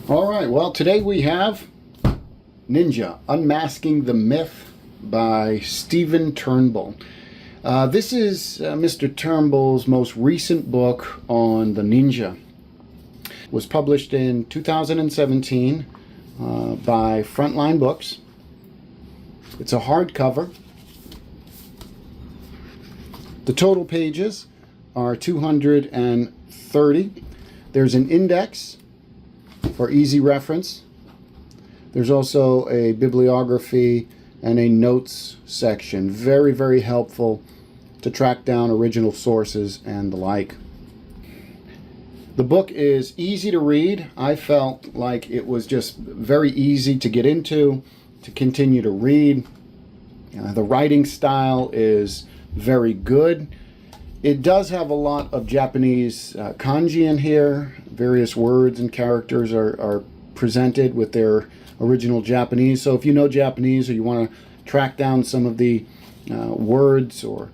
All right, well, today we have Ninja, Unmasking the Myth by Stephen Turnbull. This is Mr. Turnbull's most recent book on the ninja. It was published in 2017 by Frontline Books. It's a hardcover. The total pages are 230. There's an index for easy reference. There's also a bibliography and a notes section. Very, very helpful to track down original sources and the like. The book is easy to read. I felt like it was just very easy to get into, to continue to read. The writing style is very good. It does have a lot of Japanese kanji in here. Various words and characters are presented with their original Japanese. So if you know Japanese or you want to track down some of the words or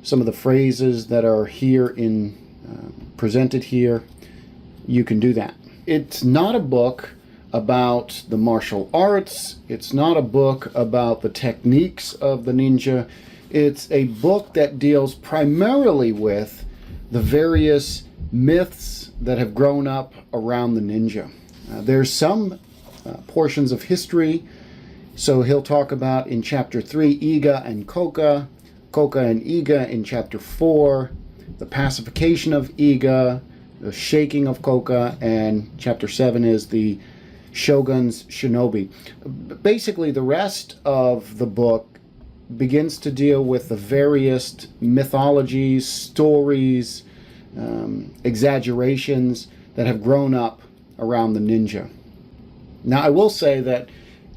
some of the phrases that are here presented here, you can do that. It's not a book about the martial arts. It's not a book about the techniques of the ninja. It's a book that deals primarily with the various myths that have grown up around the ninja. There's some portions of history. So he'll talk about in chapter 3, Iga and Koka, Koka and Iga in chapter 4, the pacification of Iga, the shaking of Koka, and chapter 7 is the shogun's shinobi. Basically, the rest of the book begins to deal with the various mythologies, stories, exaggerations that have grown up around the ninja. Now, I will say that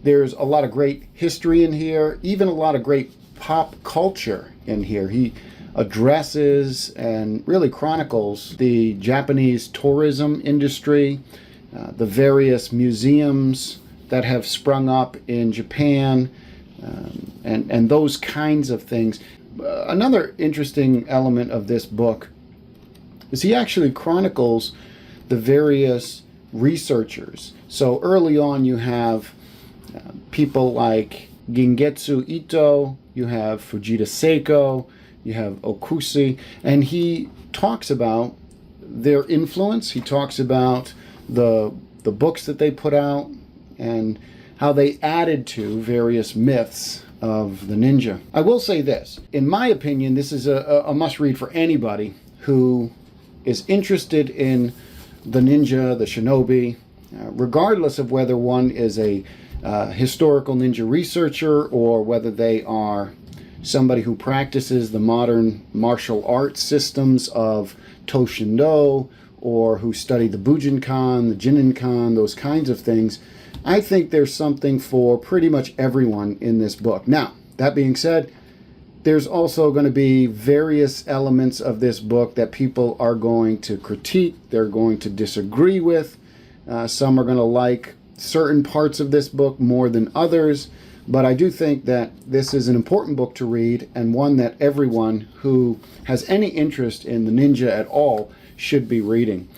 there's a lot of great history in here, even a lot of great pop culture in here. He addresses and really chronicles the Japanese tourism industry, the various museums that have sprung up in Japan, and those kinds of things. Another interesting element of this book is he actually chronicles the various researchers. So early on you have people like Gingetsu Ito, you have Fujita Seiko, you have Okusi, and he talks about their influence. He talks about the books that they put out and how they added to various myths of the ninja. I will say this, in my opinion, this is a must-read for anybody who is interested in the ninja, the shinobi, regardless of whether one is a historical ninja researcher or whether they are somebody who practices the modern martial arts systems of Toshindo or who study the Bujinkan, the Jininkan, those kinds of things. I think there's something for pretty much everyone in this book. Now, that being said, there's also going to be various elements of this book that people are going to critique, they're going to disagree with. Some are going to like certain parts of this book more than others, but I do think that this is an important book to read and one that everyone who has any interest in the ninja at all should be reading.